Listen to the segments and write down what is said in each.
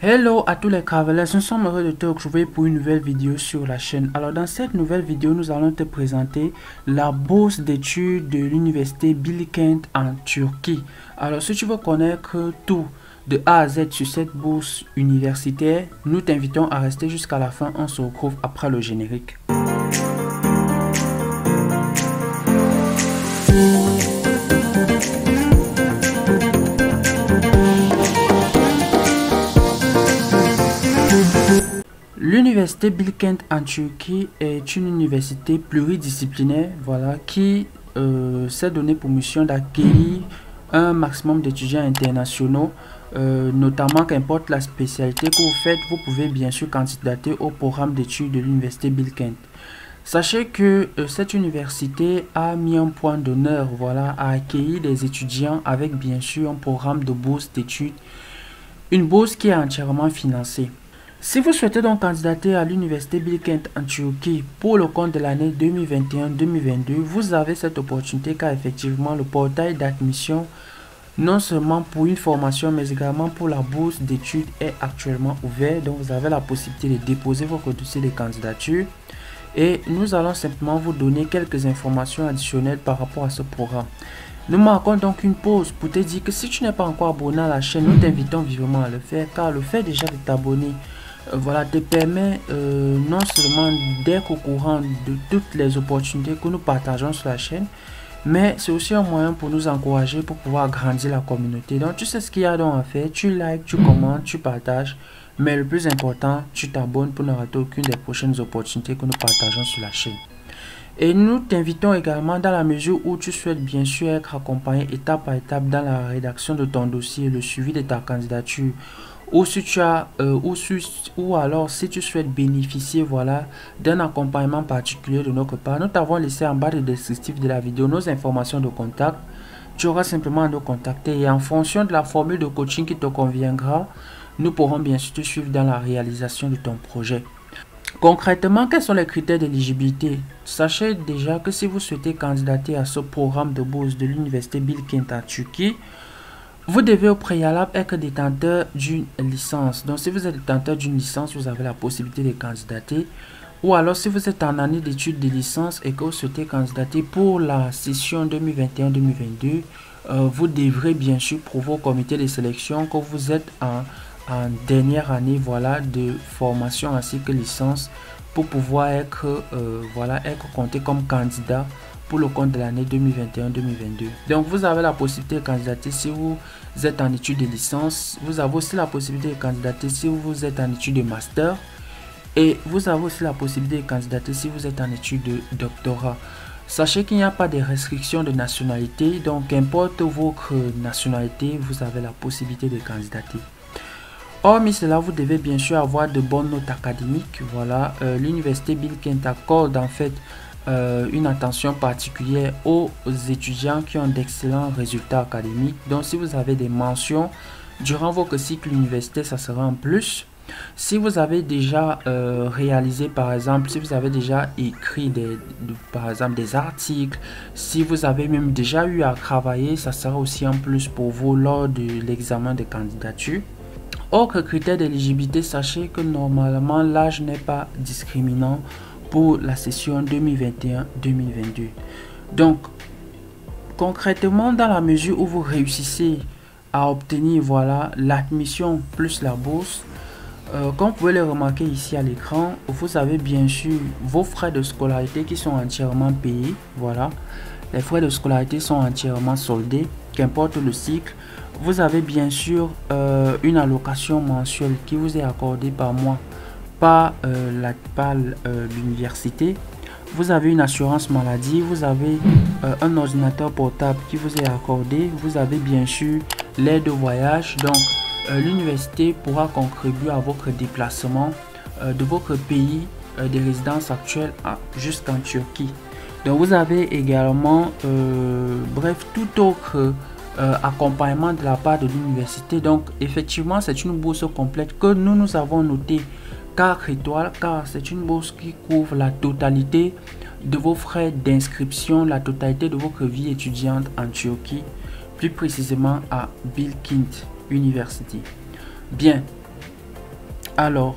Hello à tous les travelers, nous sommes heureux de te retrouver pour une nouvelle vidéo sur la chaîne. Alors dans cette nouvelle vidéo, nous allons te présenter la bourse d'études de l'université Bilkent en Turquie. Alors si tu veux connaître tout de A à Z sur cette bourse universitaire, nous t'invitons à rester jusqu'à la fin. On se retrouve après le générique. L'université Bilkent en Turquie est une université pluridisciplinaire, qui s'est donné pour mission d'accueillir un maximum d'étudiants internationaux, notamment qu'importe la spécialité que vous faites, vous pouvez bien sûr candidater au programme d'études de l'université Bilkent. Sachez que cette université a mis un point d'honneur à accueillir des étudiants avec bien sûr un programme de bourse d'études, une bourse qui est entièrement financée. Si vous souhaitez donc candidater à l'université Bilkent en Turquie pour le compte de l'année 2021-2022, vous avez cette opportunité car effectivement le portail d'admission, non seulement pour une formation mais également pour la bourse d'études, est actuellement ouvert. Donc vous avez la possibilité de déposer votre dossier de candidature et nous allons simplement vous donner quelques informations additionnelles par rapport à ce programme. Nous marquons donc une pause pour te dire que si tu n'es pas encore abonné à la chaîne, nous t'invitons vivement à le faire car le fait déjà de t'abonner te permet non seulement d'être au courant de toutes les opportunités que nous partageons sur la chaîne, mais c'est aussi un moyen pour nous encourager, pour pouvoir grandir la communauté. Donc tu sais ce qu'il y a donc à faire, tu likes, tu commentes, tu partages, mais le plus important, tu t'abonnes pour ne rater aucune des prochaines opportunités que nous partageons sur la chaîne. Et nous t'invitons également, dans la mesure où tu souhaites bien sûr être accompagné étape par étape dans la rédaction de ton dossier, le suivi de ta candidature, ou si tu as ou alors si tu souhaites bénéficier d'un accompagnement particulier de notre part, nous t'avons laissé en bas de descriptif de la vidéo nos informations de contact. Tu auras simplement à nous contacter et en fonction de la formule de coaching qui te conviendra, nous pourrons bien sûr te suivre dans la réalisation de ton projet. Concrètement, quels sont les critères d'éligibilité? Sachez déjà que si vous souhaitez candidater à ce programme de bourse de l'université Bilkent en Turquie, vous devez au préalable être détenteur d'une licence. Donc si vous êtes détenteur d'une licence, vous avez la possibilité de candidater. Ou alors si vous êtes en année d'études de licence et que vous souhaitez candidater pour la session 2021-2022, vous devrez bien sûr prouver au comité de sélection que vous êtes en dernière année de formation ainsi que licence pour pouvoir être compté comme candidat pour le compte de l'année 2021-2022. Donc vous avez la possibilité de candidater si vous êtes en études de licence. Vous avez aussi la possibilité de candidater si vous êtes en études de master. Et vous avez aussi la possibilité de candidater si vous êtes en études de doctorat. Sachez qu'il n'y a pas de restriction de nationalité. Donc qu'importe votre nationalité, vous avez la possibilité de candidater. Hormis cela, vous devez bien sûr avoir de bonnes notes académiques. L'université Bilkent accorde en fait une attention particulière aux étudiants qui ont d'excellents résultats académiques. Donc si vous avez des mentions durant votre cycle universitaire, ça sera un plus. Si vous avez déjà réalisé, par exemple, si vous avez déjà écrit des articles, si vous avez même déjà eu à travailler, ça sera aussi un plus pour vous lors de l'examen de candidature. Autre critère d'éligibilité, sachez que normalement l'âge n'est pas discriminant pour la session 2021-2022. Donc concrètement, dans la mesure où vous réussissez à obtenir l'admission plus la bourse, comme vous pouvez le remarquer ici à l'écran, vous avez bien sûr vos frais de scolarité qui sont entièrement payés. Les frais de scolarité sont entièrement soldés, qu'importe le cycle. Vous avez bien sûr une allocation mensuelle qui vous est accordée par mois par l'université. Vous avez une assurance maladie, vous avez un ordinateur portable qui vous est accordé, vous avez bien sûr l'aide de voyage. Donc l'université pourra contribuer à votre déplacement de votre pays de résidence actuelle jusqu'en Turquie. Donc vous avez également tout autre accompagnement de la part de l'université. Donc effectivement c'est une bourse complète que nous avons noté 4 étoiles car c'est une bourse qui couvre la totalité de vos frais d'inscription, la totalité de votre vie étudiante en Turquie, plus précisément à Bilkent University. Bien, Alors,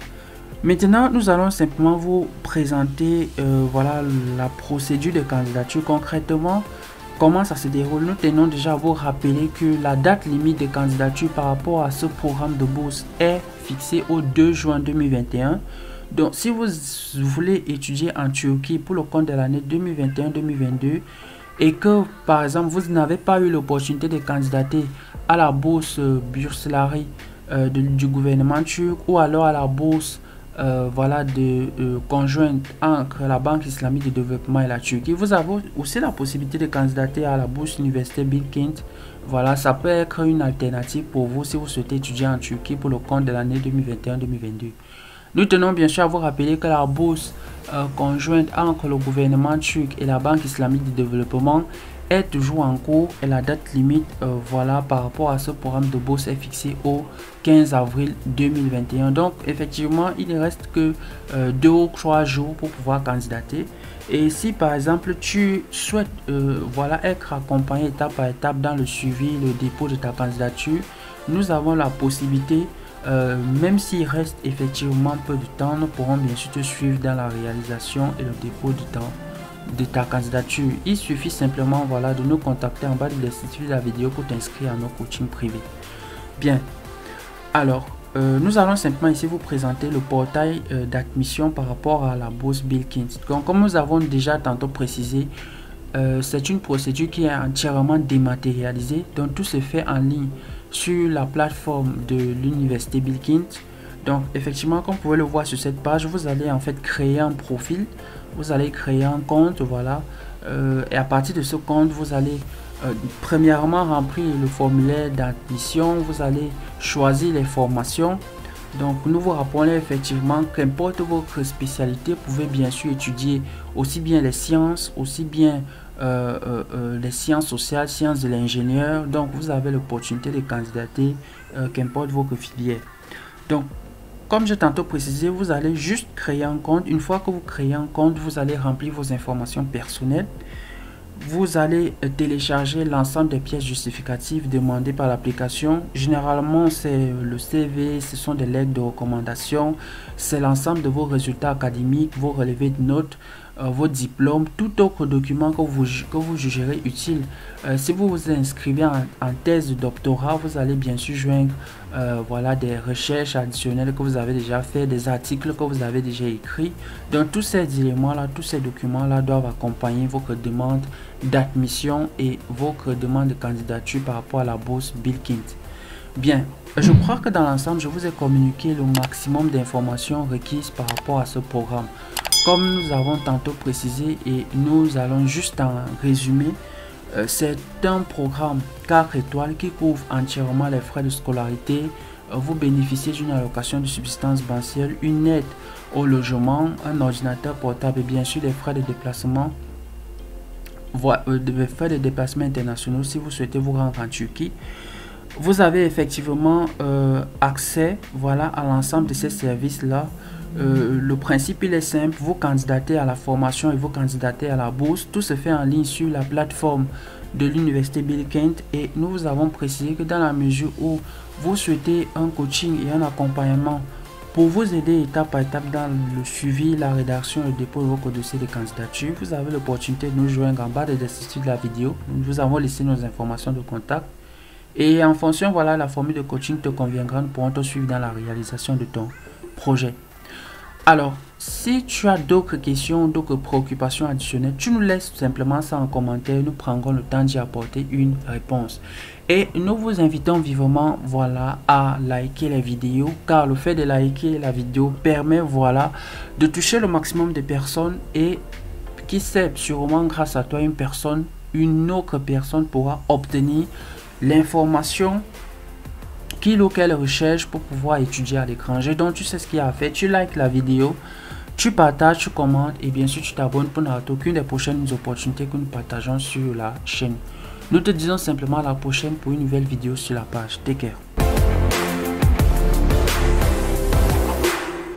maintenant, nous allons simplement vous présenter voilà, la procédure de candidature concrètement. Comment ça se déroule? Nous tenons déjà à vous rappeler que la date limite de candidature par rapport à ce programme de bourse est fixée au 2 juin 2021. Donc, si vous voulez étudier en Turquie pour le compte de l'année 2021-2022 et que, par exemple, vous n'avez pas eu l'opportunité de candidater à la bourse Burslari du gouvernement turc ou alors à la bourse voilà, conjointe entre la Banque islamique de développement et la Turquie, vous avez aussi la possibilité de candidater à la bourse universitaire Bilkent. Voilà, ça peut être une alternative pour vous si vous souhaitez étudier en Turquie pour le compte de l'année 2021-2022. Nous tenons bien sûr à vous rappeler que la bourse conjointe entre le gouvernement turc et la Banque islamique de développement est toujours en cours et la date limite voilà, par rapport à ce programme de bourse est fixée au 15 avril 2021. Donc effectivement, il ne reste que 2 ou 3 jours pour pouvoir candidater. Et si par exemple tu souhaites voilà, être accompagné étape par étape dans le suivi, le dépôt de ta candidature, nous avons la possibilité, même s'il reste effectivement peu de temps, nous pourrons bien sûr te suivre dans la réalisation et le dépôt de ta candidature. Il suffit simplement voilà, de nous contacter en bas de description de la vidéo pour t'inscrire à nos coachings privés. Bien, alors nous allons simplement ici vous présenter le portail d'admission par rapport à la bourse Bilkent. Donc comme nous avons déjà tantôt précisé, c'est une procédure qui est entièrement dématérialisée, donc tout se fait en ligne sur la plateforme de l'université Bilkent. Donc effectivement, comme vous pouvez le voir sur cette page, vous allez en fait créer un profil, vous allez créer un compte, voilà, et à partir de ce compte, vous allez premièrement remplir le formulaire d'admission, vous allez choisir les formations. Donc nous vous rappelons effectivement qu'importe votre spécialité, vous pouvez bien sûr étudier aussi bien les sciences, aussi bien les sciences sociales, sciences de l'ingénieur. Donc vous avez l'opportunité de candidater qu'importe votre filière. Donc comme j'ai tantôt précisé, vous allez juste créer un compte. Une fois que vous créez un compte, vous allez remplir vos informations personnelles. Vous allez télécharger l'ensemble des pièces justificatives demandées par l'application. Généralement, c'est le CV, ce sont des lettres de recommandation, c'est l'ensemble de vos résultats académiques, vos relevés de notes, vos diplômes, tout autre document que vous jugerez utile. Si vous vous inscrivez en thèse de doctorat, vous allez bien sûr joindre voilà, des recherches additionnelles que vous avez déjà fait, des articles que vous avez déjà écrits. Donc tous ces éléments-là, tous ces documents-là doivent accompagner votre demande d'admission et votre demande de candidature par rapport à la bourse Bilkent. Bien, je crois que dans l'ensemble, je vous ai communiqué le maximum d'informations requises par rapport à ce programme. Comme nous avons tantôt précisé et nous allons juste en résumer, c'est un programme 4 étoiles qui couvre entièrement les frais de scolarité. Vous bénéficiez d'une allocation de subsistance mensuelle, une aide au logement, un ordinateur portable et bien sûr des frais de déplacement, des frais de déplacement internationaux si vous souhaitez vous rendre en Turquie. Vous avez effectivement accès voilà, à l'ensemble de ces services-là. Le principe il est simple, vous candidatez à la formation et vous candidatez à la bourse. Tout se fait en ligne sur la plateforme de l'université Bilkent et nous vous avons précisé que dans la mesure où vous souhaitez un coaching et un accompagnement pour vous aider étape par étape dans le suivi, la rédaction et le dépôt de votre dossier de candidature, vous avez l'opportunité de nous joindre en bas de la description de la vidéo. Nous vous avons laissé nos informations de contact. Et en fonction, voilà, la formule de coaching te conviendra, nous pourrons te suivre dans la réalisation de ton projet. Alors, si tu as d'autres questions, d'autres préoccupations additionnelles, tu nous laisses simplement ça en commentaire. Nous prendrons le temps d'y apporter une réponse. Et nous vous invitons vivement, voilà, à liker les vidéos, car le fait de liker la vidéo permet, voilà, de toucher le maximum de personnes et qui sait, sûrement grâce à toi, une autre personne pourra obtenir l'information qu'il ou qu'elle recherche pour pouvoir étudier à l'étranger. Donc tu sais ce qu'il y a à faire, tu likes la vidéo, tu partages, tu commentes et bien sûr tu t'abonnes pour ne rater aucune des prochaines opportunités que nous partageons sur la chaîne. Nous te disons simplement à la prochaine pour une nouvelle vidéo sur la page. Take care.